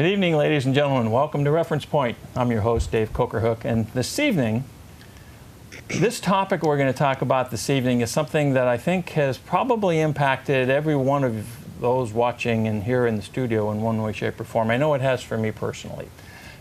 Good evening, ladies and gentlemen. Welcome to Reference Point. I'm your host, Dave Cokerhook, and this evening, this topic we're going to talk about this evening is something that I think has probably impacted every one of those watching and here in the studio in one way, shape, or form. I know it has for me personally.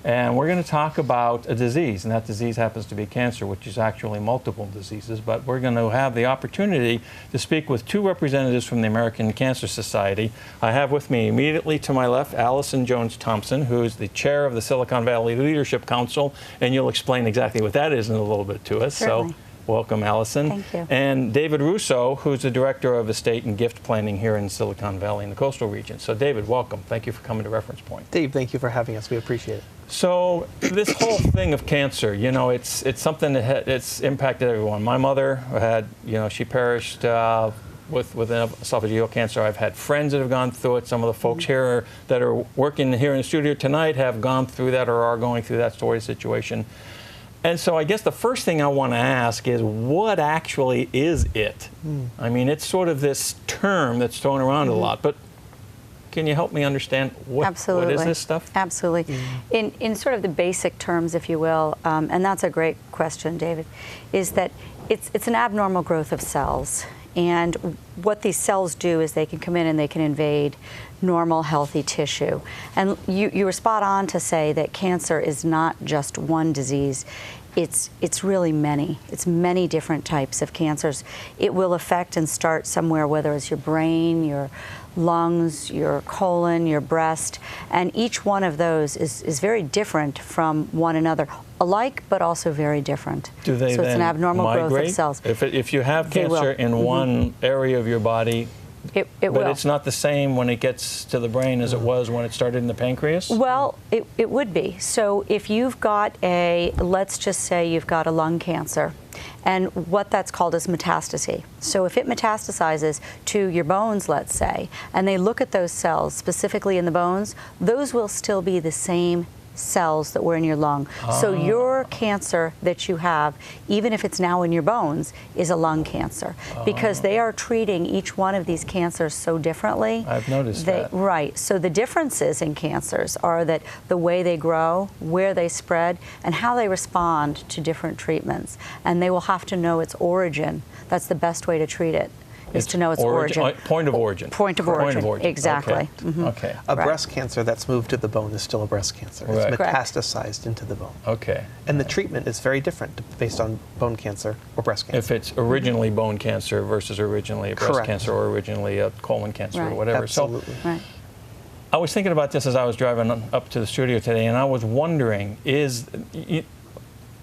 And we're going to talk about a disease, and that disease happens to be cancer, which is actually multiple diseases. But we're going to have the opportunity to speak with two representatives from the American Cancer Society. I have with me immediately to my left Allison Jones-Thompson, who is the chair of the Silicon Valley Leadership Council, and you'll explain exactly what that is in a little bit to us. Certainly. So welcome, Allison. Thank you. And David Russo, who's the director of estate and gift planning here in Silicon Valley in the coastal region. So David, welcome. Thank you for coming to Reference Point. Dave, thank you for having us. We appreciate it. So this whole thing of cancer, you know, it's something that it's impacted everyone. My mother had, you know, she perished with esophageal cancer. I've had friends that have gone through it. Some of the folks here that are working here in the studio tonight have gone through that or are going through that sort of situation. And so I guess the first thing I want to ask is, what actually is it? I mean, it's sort of this term that's thrown around a lot, but can you help me understand what is this stuff? Absolutely. In sort of the basic terms, if you will, and that's a great question, David, is that it's an abnormal growth of cells. And what these cells do is they can come in and they can invade normal, healthy tissue. And you were spot on to say that cancer is not just one disease. It's really many. It's many different types of cancers. It will affect and start somewhere, whether it's your brain, your lungs, your colon, your breast, and each one of those is very different from one another. Alike, but also very different. Do they so it's an abnormal migrate? Growth of cells. If you have cancer in one area of your body, it will. But it's not the same when it gets to the brain as it was when it started in the pancreas? Well, it would be. So if you've got let's just say you've got a lung cancer, and what that's called is metastasis. So if it metastasizes to your bones, let's say, and they look at those cells specifically in the bones, those will still be the same cells that were in your lung. So your cancer that you have, even if it's now in your bones, is a lung cancer, because they are treating each one of these cancers so differently. I've noticed that. Right. So the differences in cancers are that the way they grow, where they spread, and how they respond to different treatments. And they will have to know its origin. That's the best way to treat it. Is to know its origin. Point of origin. Point of origin. Exactly. Okay. Okay. A breast cancer that's moved to the bone is still a breast cancer. It's metastasized into the bone. Okay. And the treatment is very different based on bone cancer or breast cancer. If it's originally bone cancer versus originally a breast cancer or originally a colon cancer or whatever. Absolutely. So, I was thinking about this as I was driving up to the studio today, and I was wondering, in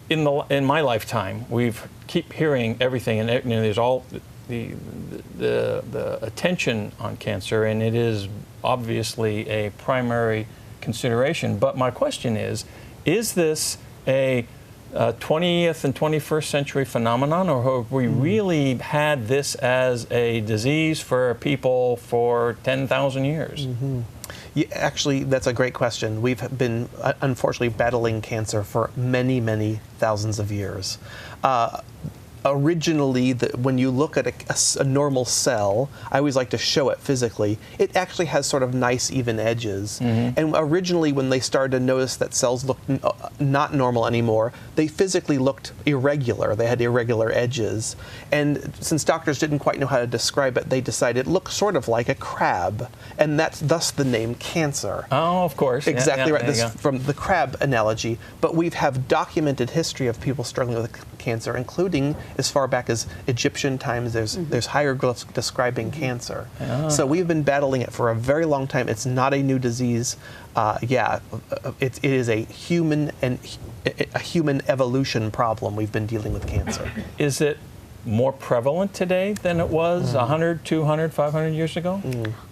my lifetime, we've keep hearing everything, and you know, there's all the attention on cancer, and it is obviously a primary consideration. But my question is this a 20th and 21st century phenomenon, or have we really had this as a disease for people for 10,000 years? Yeah, actually, that's a great question. We've been, unfortunately, battling cancer for many, many thousands of years. Originally, when you look at a normal cell, I always like to show it physically, it actually has sort of nice even edges. And originally, when they started to notice that cells looked not normal anymore, they physically looked irregular. They had irregular edges. And since doctors didn't quite know how to describe it, they decided it looked sort of like a crab. And that's thus the name cancer. Oh, of course. Exactly right. This from the crab analogy. But we have documented history of people struggling with cancer, including as far back as Egyptian times. There's hieroglyphs describing cancer. So we've been battling it for a very long time. It's not a new disease. It is a human evolution problem. We've been dealing with cancer. Is it more prevalent today than it was 100, 200, 500 years ago?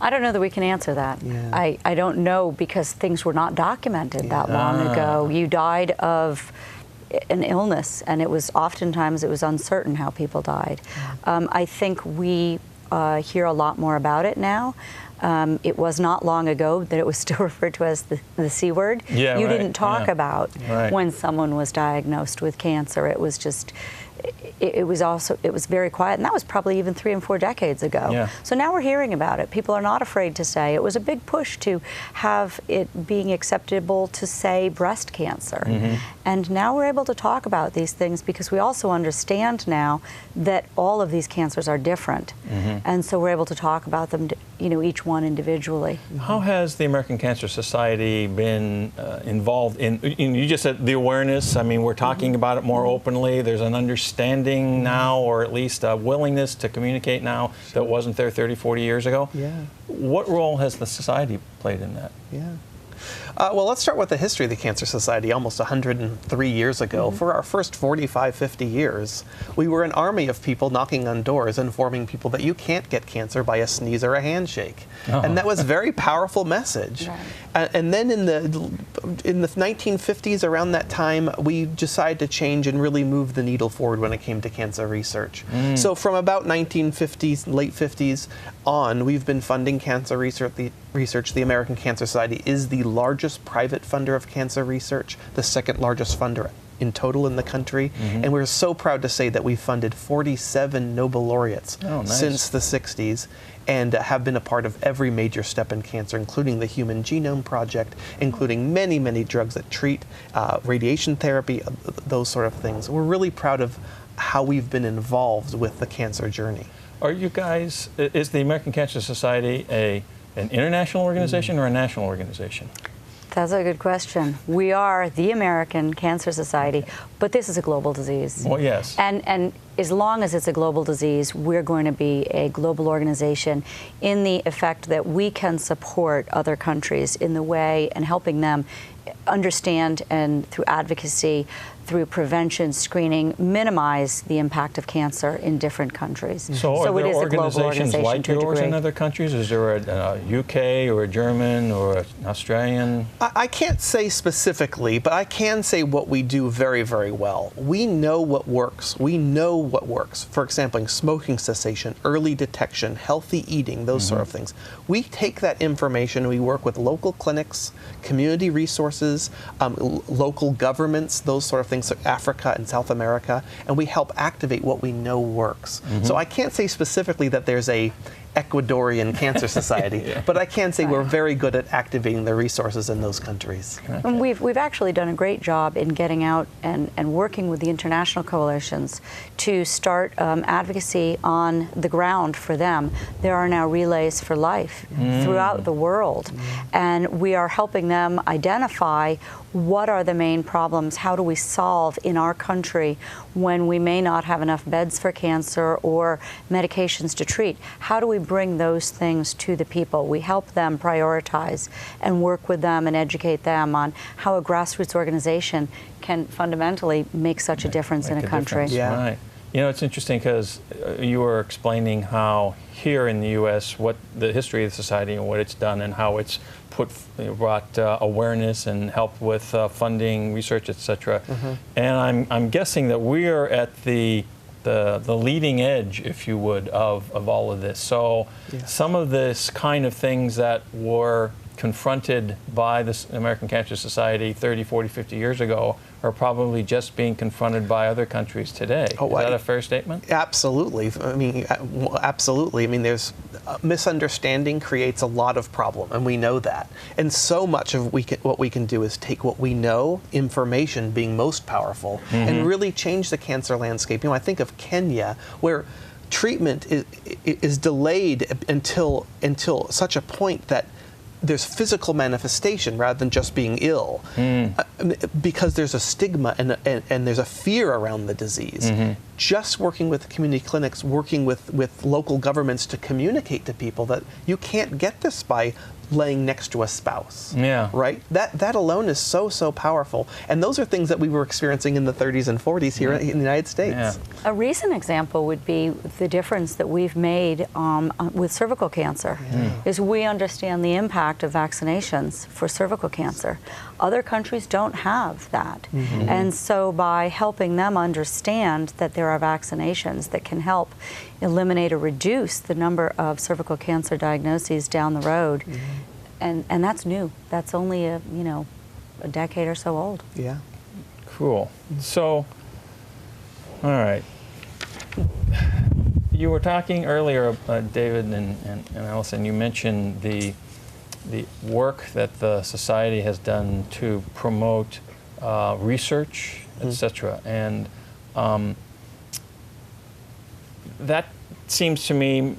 I don't know that we can answer that. I don't know, because things were not documented that long ago. You died of an illness, and oftentimes it was uncertain how people died. I think we hear a lot more about it now. It was not long ago that it was still referred to as the C word. Yeah, you right. didn't talk about when someone was diagnosed with cancer. It was just, it was very quiet, and that was probably even 3 and 4 decades ago. Yeah. So now we're hearing about it. People are not afraid to say. It was a big push to have it being acceptable to say breast cancer. And now we're able to talk about these things because we also understand now that all of these cancers are different. And so we're able to talk about them, each one individually. How has the American Cancer Society been involved in, you just said the awareness, I mean, we're talking about it more openly, there's an understanding now, or at least a willingness to communicate now that wasn't there 30, 40 years ago. What role has the society played in that? Well, let's start with the history of the Cancer Society almost 103 years ago. For our first 45, 50 years, we were an army of people knocking on doors informing people that you can't get cancer by a sneeze or a handshake. And that was a very powerful message. And then in the 1950s, around that time, we decided to change and really move the needle forward when it came to cancer research. So from about 1950s, late 50s on, we've been funding cancer research. The American Cancer Society is the largest private funder of cancer research, the second largest funder in total in the country. And we're so proud to say that we've funded 47 Nobel laureates since the 60s, and have been a part of every major step in cancer, including the Human Genome Project, including many, many drugs that treat radiation therapy, those sort of things. We're really proud of how we've been involved with the cancer journey. Are you guys, is the American Cancer Society an international organization or a national organization? That's a good question. We are the American Cancer Society, but this is a global disease. Well, yes. And as long as it's a global disease, we're going to be a global organization in the effect that we can support other countries in the way and helping them understand, and through advocacy, through prevention, screening, minimize the impact of cancer in different countries. So are there it is a global organizations organization like to a yours degree. in other countries? Is there a UK or a German or an Australian? I can't say specifically, but I can say what we do very, very well. We know what works. We know what works. For example, smoking cessation, early detection, healthy eating, those sort of things. We take that information, we work with local clinics, community resources, local governments, those sort of things, so Africa and South America, and we help activate what we know works. So I can't say specifically that there's a Ecuadorian Cancer Society, but I can say we're very good at activating the resources in those countries. And we've actually done a great job in getting out and working with the international coalitions to start advocacy on the ground for them. There are now relays for life throughout the world, and we are helping them identify what are the main problems, how do we solve in our country when we may not have enough beds for cancer or medications to treat. How do we bring those things to the people? We help them prioritize and work with them and educate them on how a grassroots organization can fundamentally make such a difference in a country. Right. You know, it's interesting because you were explaining how here in the U.S. what the history of the society and what it's done and how it's brought awareness and helped with funding, research, etc. And I'm guessing that we are at the leading edge, if you would, of all of this. So some of this kind of things that were confronted by the American Cancer Society 30, 40, 50 years ago are probably just being confronted by other countries today. Is that a fair statement? Absolutely. I mean, absolutely. I mean, there's misunderstanding creates a lot of problem, and we know that. And so much of what we can do is take what we know, information being most powerful, and really change the cancer landscape. You know, I think of Kenya, where treatment is delayed until such a point that there's physical manifestation rather than just being ill, because there's a stigma and there's a fear around the disease. Just working with community clinics, working with local governments to communicate to people that you can't get this by laying next to a spouse. Right? That alone is so powerful. And those are things that we were experiencing in the 30s and 40s here in the United States. A recent example would be the difference that we've made with cervical cancer. Is we understand the impact of vaccinations for cervical cancer. Other countries don't have that. And so by helping them understand that there are vaccinations that can help eliminate or reduce the number of cervical cancer diagnoses down the road, and that's new. That's only a decade or so old. Yeah. Cool. So, all right. You were talking earlier, David and Allison, you mentioned the work that the society has done to promote research, etc. And that seems to me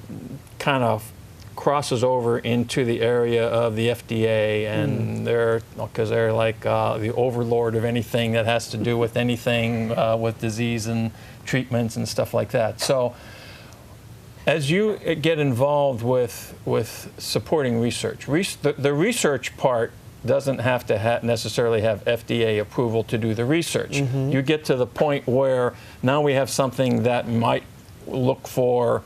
kind of crosses over into the area of the FDA, and because they're like the overlord of anything that has to do with anything with disease and treatments and stuff like that. So as you get involved with supporting research, the research part doesn't have to necessarily have FDA approval to do the research. You get to the point where now we have something that might look for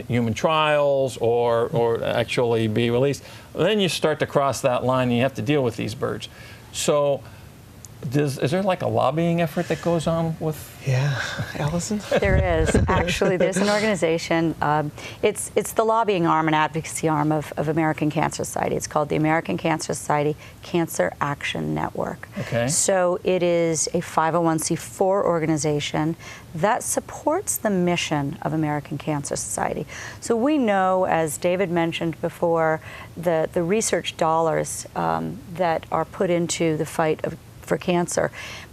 human trials or actually be released. Then you start to cross that line and you have to deal with these birds. So is there like a lobbying effort that goes on with? Yeah, Allison? There is. Actually, there's an organization. It's the lobbying arm and advocacy arm of American Cancer Society. It's called the American Cancer Society Cancer Action Network. Okay. So it is a 501c4 organization that supports the mission of American Cancer Society. So we know, as David mentioned before, the research dollars that are put into the fight for cancer.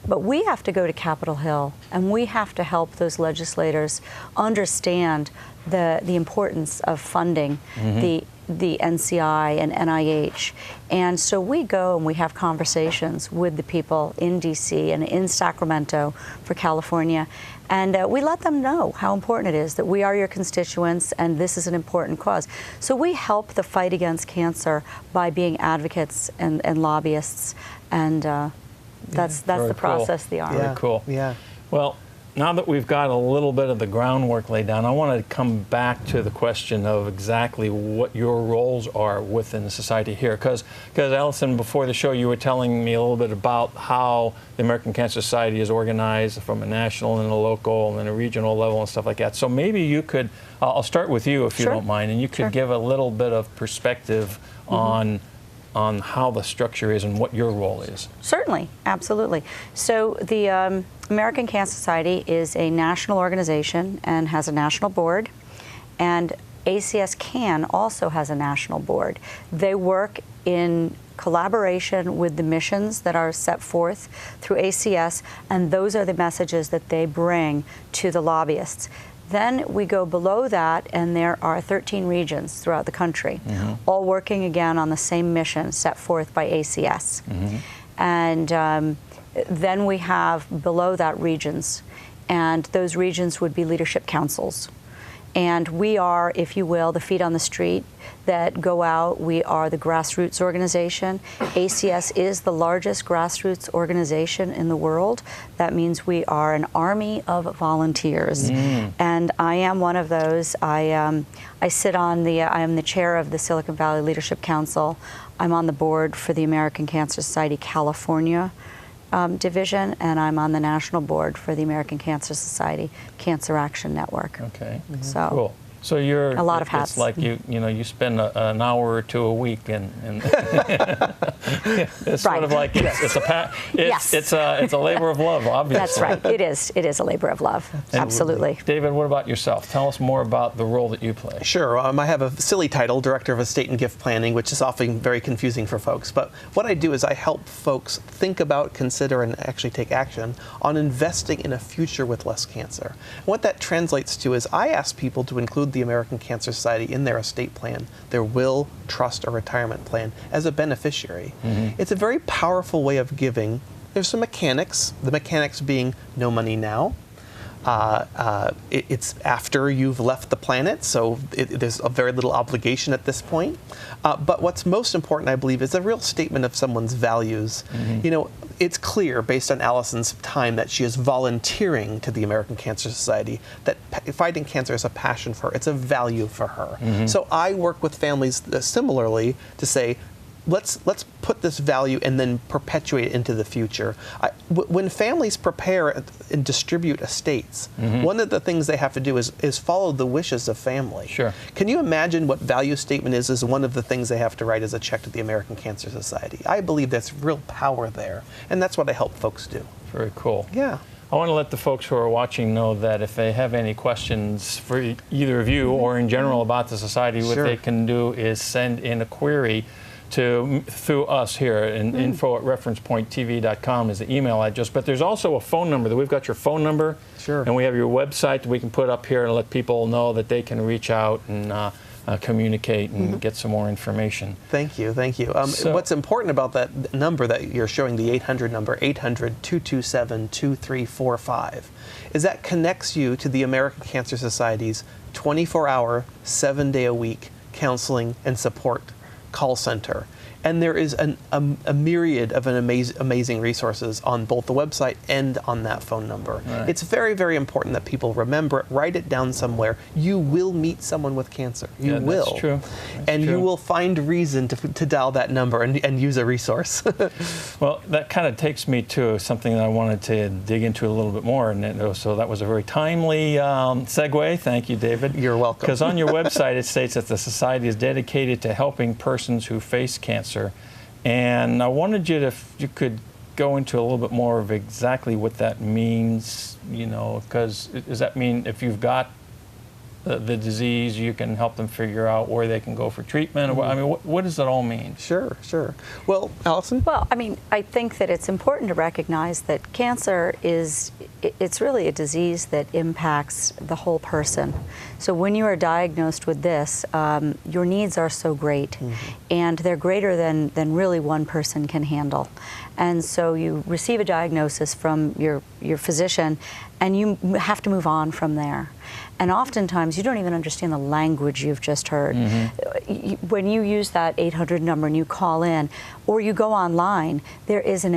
But we have to go to Capitol Hill, and we have to help those legislators understand the importance of funding the NCI and NIH. And so we go and we have conversations with the people in DC and in Sacramento for California, and we let them know how important it is that we are your constituents and this is an important cause. So we help the fight against cancer by being advocates and lobbyists, and that's the process, the arm. Very cool. Yeah. Well, now that we've got a little bit of the groundwork laid down, I want to come back to the question of exactly what your roles are within the society here. Because Allison, before the show, you were telling me a little bit about how the American Cancer Society is organized from a national and a local and a regional level and stuff like that. So maybe you could, I'll start with you if you don't mind, and you could give a little bit of perspective on how the structure is and what your role is. Certainly, absolutely. So the American Cancer Society is a national organization and has a national board, and ACS CAN also has a national board. They work in collaboration with the missions that are set forth through ACS, and those are the messages that they bring to the lobbyists. Then we go below that, and there are 13 regions throughout the country, all working again on the same mission set forth by ACS. And then we have below that regions, and those regions would be leadership councils. And we are, if you will, the feet on the street that go out. We are the grassroots organization. ACS is the largest grassroots organization in the world. That means we are an army of volunteers. And I am one of those. I sit on I am the chair of the Silicon Valley Leadership Council. I'm on the board for the American Cancer Society California division, and I'm on the national board for the American Cancer Society Cancer Action Network. Okay. So cool. So you're a lot of hats. It's like you spend an hour or two a week, and it's sort of like it's a labor of love, obviously. That's right. It is a labor of love. Absolutely. David, what about yourself? Tell us more about the role that you play. Sure. I have a silly title, Director of Estate and Gift Planning, which is often very confusing for folks. But what I do is I help folks think about, consider, and actually take action on investing in a future with less cancer. And what that translates to is I ask people to include the American Cancer Society in their estate plan, their will, trust, or retirement plan as a beneficiary. It's a very powerful way of giving. There's some mechanics, the mechanics being no money now. It's after you've left the planet, so there's a very little obligation at this point. But what's most important, I believe, is a real statement of someone's values. You know, it's clear, based on Allison's time, that she is volunteering to the American Cancer Society, that fighting cancer is a passion for her. It's a value for her. So I work with families similarly to say, let's put this value and then perpetuate it into the future. When families prepare and distribute estates, one of the things they have to do is follow the wishes of family. Sure. Can you imagine what value statement is one of the things they have to write as a check to the American Cancer Society? I believe there's real power there, and that's what I help folks do. Very cool. Yeah. I want to let the folks who are watching know that if they have any questions for either of you or in general about the society, what they can do is send in a query through us here, and info@referencepointtv.com is the email address. But there's also a phone number. That we've got your phone number, and we have your website that we can put up here and let people know that they can reach out and communicate and get some more information. Thank you, thank you. What's important about that number that you're showing, the 800 number, 800-227-2345, is that connects you to the American Cancer Society's 24-hour, 7-day-a-week counseling and support call center. And there is a myriad of amazing resources on both the website and on that phone number. Right. It's very, very important that people remember it, write it down somewhere. You will meet someone with cancer. You will. That's true. And you will find reason to dial that number and use a resource. Well, that kind of takes me to something that I wanted to dig into a little bit more. And so that was a very timely segue. Thank you, David. You're welcome. Because on your website it states that the Society is dedicated to helping persons who face cancer. And I wanted you to, if you could go into a little bit more of exactly what that means, because does that mean if you've got the disease, you can help them figure out where they can go for treatment? Or, I mean, what does it all mean? Sure, sure. Well, Allison? Well, I mean, I think that it's important to recognize that cancer it's really a disease that impacts the whole person. So when you are diagnosed with this, your needs are so great, and they're greater than really one person can handle. And so you receive a diagnosis from your physician, and you have to move on from there. And oftentimes, you don't even understand the language you've just heard. When you use that 800 number and you call in, or you go online, there is an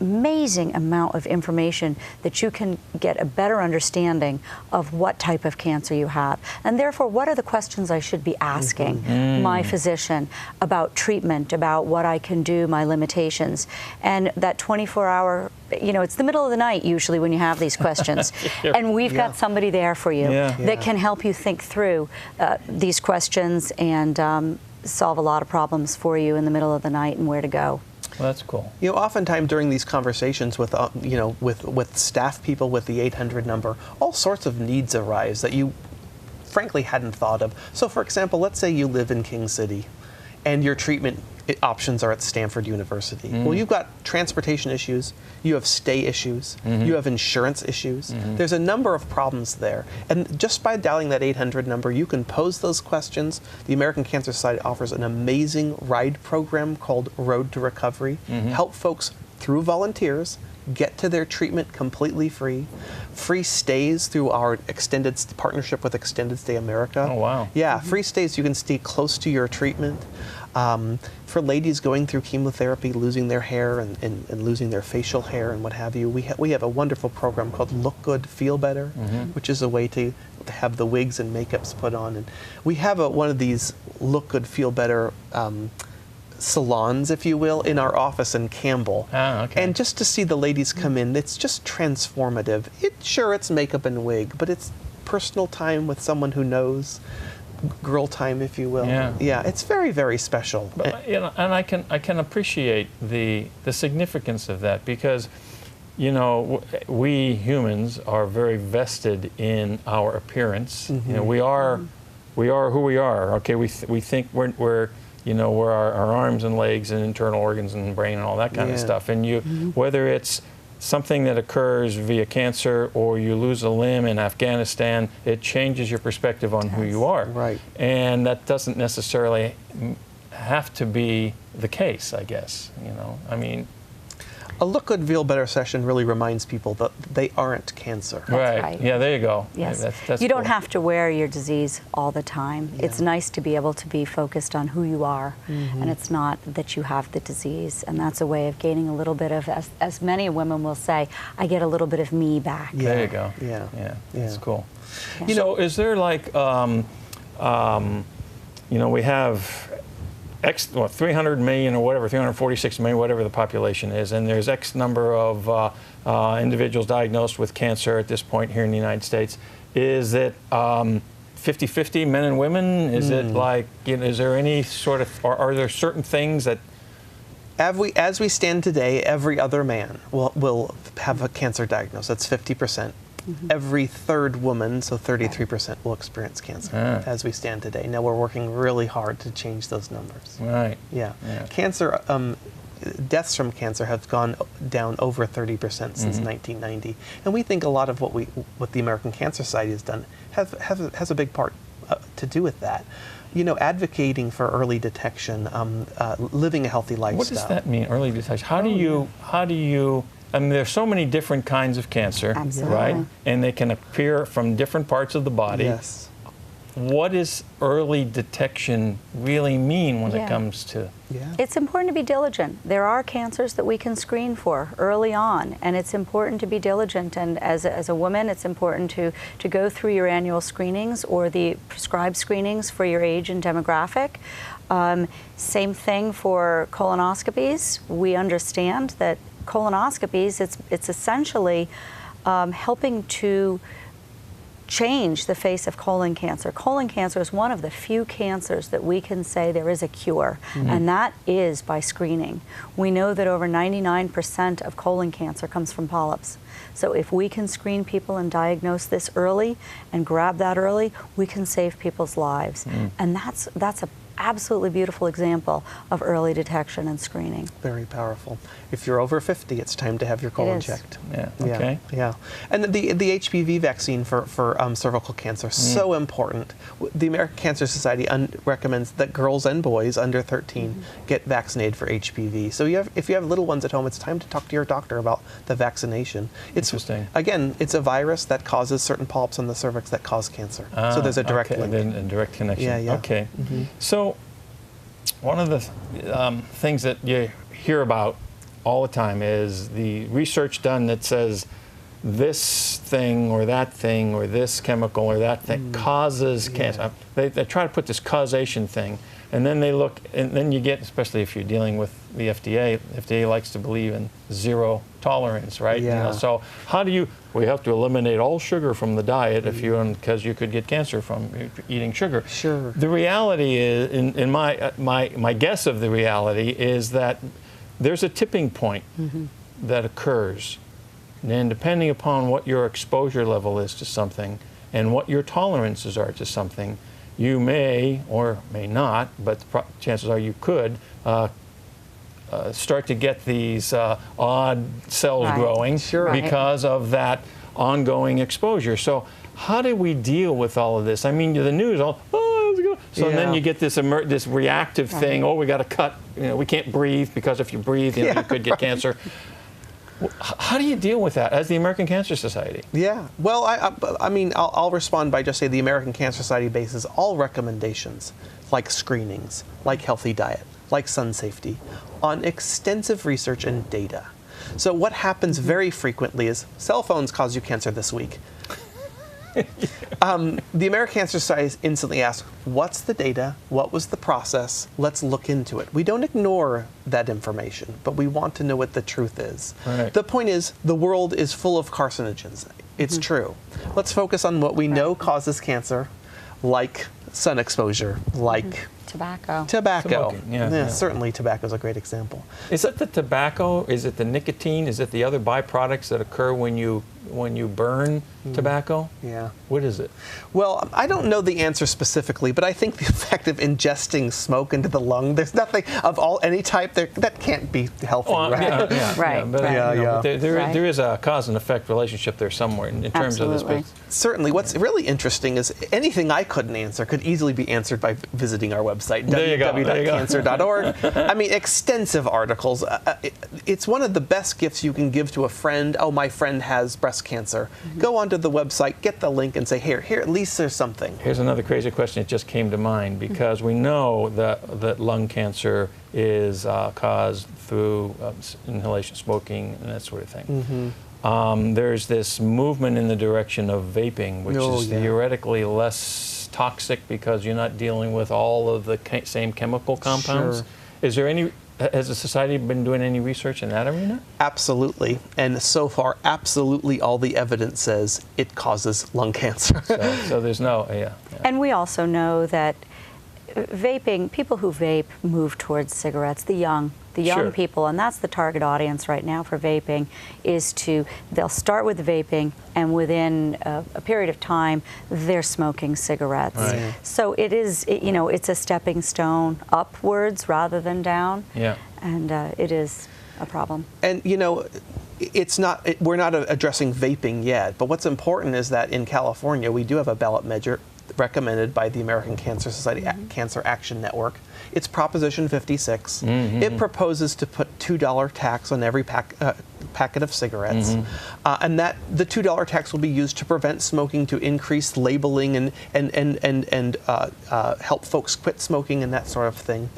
amazing amount of information that you can get a better understanding of what type of cancer you have. And therefore, what are the questions I should be asking my physician about treatment, about what I can do, my limitations. And that 24-hour, it's the middle of the night usually when you have these questions. And we've got somebody there for you that can help you think through these questions and solve a lot of problems for you in the middle of the night and where to go. Well, that's cool. Oftentimes during these conversations with, with staff people with the 800 number, all sorts of needs arise that you frankly hadn't thought of. So for example, let's say you live in King City and your treatment options are at Stanford University. Well, you've got transportation issues, you have stay issues, you have insurance issues. There's a number of problems there. And just by dialing that 800 number, you can pose those questions. The American Cancer Society offers an amazing ride program called Road to Recovery. Help folks through volunteers get to their treatment completely free. Free stays through our extended partnership with Extended Stay America. Oh, wow. Yeah, free stays, you can stay close to your treatment. For ladies going through chemotherapy, losing their hair and losing their facial hair and what have you, we have a wonderful program called Look Good, Feel Better, which is a way to have the wigs and makeups put on. And we have one of these Look Good, Feel Better salons, if you will, in our office in Campbell. And just to see the ladies come in, it's just transformative. It's makeup and wig, but it's personal time with someone who knows. Girl time, if you will. Yeah, it's very, very special. But, and I can appreciate the significance of that because, we humans are very vested in our appearance. We are who we are. Okay, we think we're our arms and legs and internal organs and brain and all that kind of stuff. And whether it's something that occurs via cancer or you lose a limb in Afghanistan, it changes your perspective on who you are. Right. And that doesn't necessarily have to be the case, I guess. I mean, a Look Good, Feel Better session really reminds people that they aren't cancer. Right. Yeah, there you go. Yes. That's you don't cool. have to wear your disease all the time. It's nice to be able to be focused on who you are, and it's not that you have the disease. And that's a way of gaining a little bit of, as many women will say, I get a little bit of me back. There you go. Yeah. That's cool. Yeah. So is there like, we have 300 million or whatever, 346 million, whatever the population is, and there's X number of individuals diagnosed with cancer at this point here in the United States. Is it 50-50 men and women? Is it like, is there any sort of, or are there certain things that... As we stand today, every other man will have a cancer diagnosis. That's 50%. Every third woman, so 33%, will experience cancer as we stand today. Now we're working really hard to change those numbers. Right. Yeah. Cancer, deaths from cancer have gone down over 30% since 1990, and we think a lot of what the American Cancer Society has done has a big part to do with that. You know, advocating for early detection, living a healthy lifestyle. What does that mean, early detection? How do you? I mean, there's so many different kinds of cancer, right? And they can appear from different parts of the body. Yes. What does early detection really mean when it comes to? It's important to be diligent. There are cancers that we can screen for early on, and it's important to be diligent. And as a woman, it's important to go through your annual screenings or the prescribed screenings for your age and demographic. Same thing for colonoscopies. We understand that colonoscopies, it's essentially helping to change the face of colon cancer. Colon cancer is one of the few cancers that we can say there is a cure, and that is by screening. We know that over 99% of colon cancer comes from polyps. So if we can screen people and diagnose this early and grab that early, we can save people's lives. And that's a absolutely beautiful example of early detection and screening. Very powerful. If you're over 50, it's time to have your colon checked. Yeah. Okay. Yeah. And the HPV vaccine for cervical cancer, so important. The American Cancer Society recommends that girls and boys under 13 get vaccinated for HPV. So if you have little ones at home, it's time to talk to your doctor about the vaccination. Interesting. Again, it's a virus that causes certain polyps on the cervix that cause cancer. So there's a direct link. A direct connection. Yeah. Okay. So one of the things that you hear about all the time is the research done that says this thing or this chemical or that thing causes cancer. They try to put this causation thing, and then they look, and then you get, especially if you're dealing with the FDA, FDA likes to believe in zero tolerance, right? Yeah. You know, so how do we have to eliminate all sugar from the diet because you could get cancer from eating sugar. Sure. The reality is, in my guess of the reality is that there's a tipping point that occurs. And depending upon what your exposure level is to something and what your tolerances are to something, you may or may not, but chances are you could, start to get these odd cells growing because of that ongoing exposure. So how do we deal with all of this? I mean, the news, so then you get this reactive thing, we got to cut, we can't breathe because if you breathe, you could get cancer. How do you deal with that as the American Cancer Society? Yeah, well, I mean, I'll respond by just saying the American Cancer Society bases all recommendations, like screenings, like healthy diet, like sun safety, on extensive research and data. So what happens very frequently is cell phones cause you cancer this week. The American Cancer Society instantly asks, what's the data? What was the process? Let's look into it. We don't ignore that information, but we want to know what the truth is. Right. The point is, the world is full of carcinogens. It's true. Let's focus on what we know causes cancer, like sun exposure, like tobacco. Smoking. Certainly tobacco is a great example. Is it the tobacco? Is it the nicotine? Is it the other byproducts that occur when you burn tobacco? Yeah. What is it? Well, I don't know the answer specifically, but I think the effect of ingesting smoke into the lung, there's nothing of any type there that can't be healthy, right? But there is a cause and effect relationship there somewhere in terms of this. But certainly, what's really interesting is anything I couldn't answer could easily be answered by visiting our website, www.cancer.org. I mean, extensive articles. It's one of the best gifts you can give to a friend. Oh, my friend has breast cancer. Go onto the website, get the link, and say, here, at least there's something. Here's another crazy question that just came to mind, because we know that lung cancer is caused through inhalation, smoking, and that sort of thing. There's this movement in the direction of vaping, which is theoretically less toxic because you're not dealing with all of the same chemical compounds. Sure. Is there any, has the society been doing any research in that arena? Absolutely. And so far, absolutely all the evidence says it causes lung cancer. So there's no, yeah. And we also know that vaping, people who vape move towards cigarettes, the young Sure. people, and that's the target audience right now for vaping, is they'll start with vaping, and within a period of time, they're smoking cigarettes. Right. So it is, it's a stepping stone upwards rather than down. Yeah. And it is a problem. And we're not addressing vaping yet, but what's important is that in California, we do have a ballot measure recommended by the American Cancer Society Cancer Action Network. It's Proposition 56. It proposes to put $2 tax on every packet of cigarettes, and that the $2 tax will be used to prevent smoking, to increase labeling and help folks quit smoking and that sort of thing.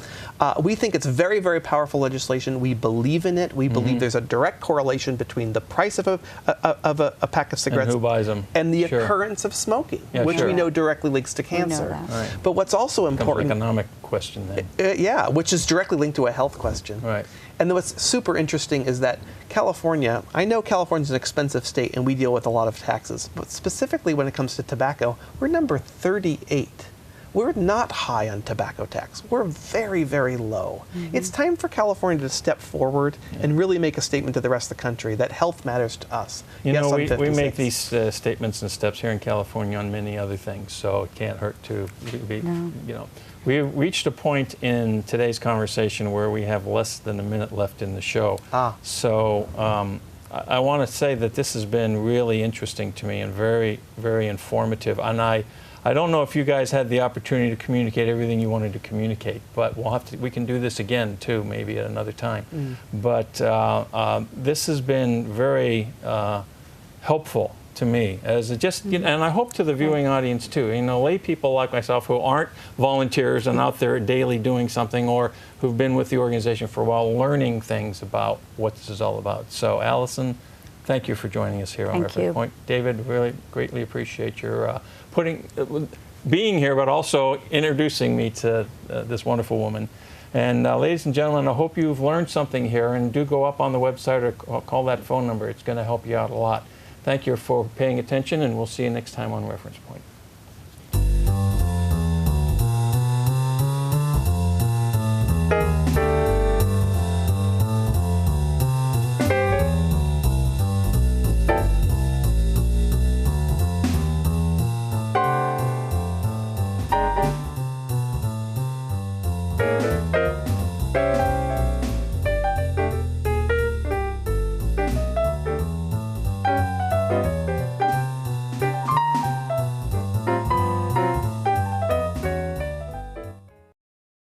We think it's very, very powerful legislation. We believe in it. We believe there's a direct correlation between the price of a pack of cigarettes and who buys them, and the occurrence of smoking, which we know directly links to cancer. We know that. Right. But what's also important, economic question then. which is directly linked to a health question. Right. And then what's super interesting is that California, I know California's an expensive state and we deal with a lot of taxes, but specifically when it comes to tobacco, we're number 38. We're not high on tobacco tax. We're very, very low. It's time for California to step forward and really make a statement to the rest of the country that health matters to us. You Yes, know, I'm we 56. make these statements and steps here in California on many other things, so it can't hurt to we've reached a point in today's conversation where we have less than a minute left in the show. So I want to say that this has been really interesting to me and very, very informative. And I don't know if you guys had the opportunity to communicate everything you wanted to communicate, but we can do this again too, maybe at another time. But this has been very helpful to me, and I hope to the viewing audience too. Lay people like myself who aren't volunteers and out there daily doing something, or who've been with the organization for a while, learning things about what this is all about. So, Allison, thank you for joining us here on Reference Point. David, really greatly appreciate your being here, but also introducing me to this wonderful woman. And ladies and gentlemen, I hope you've learned something here, and do go up on the website or call that phone number. It's going to help you out a lot. Thank you for paying attention, and we'll see you next time on Reference Point.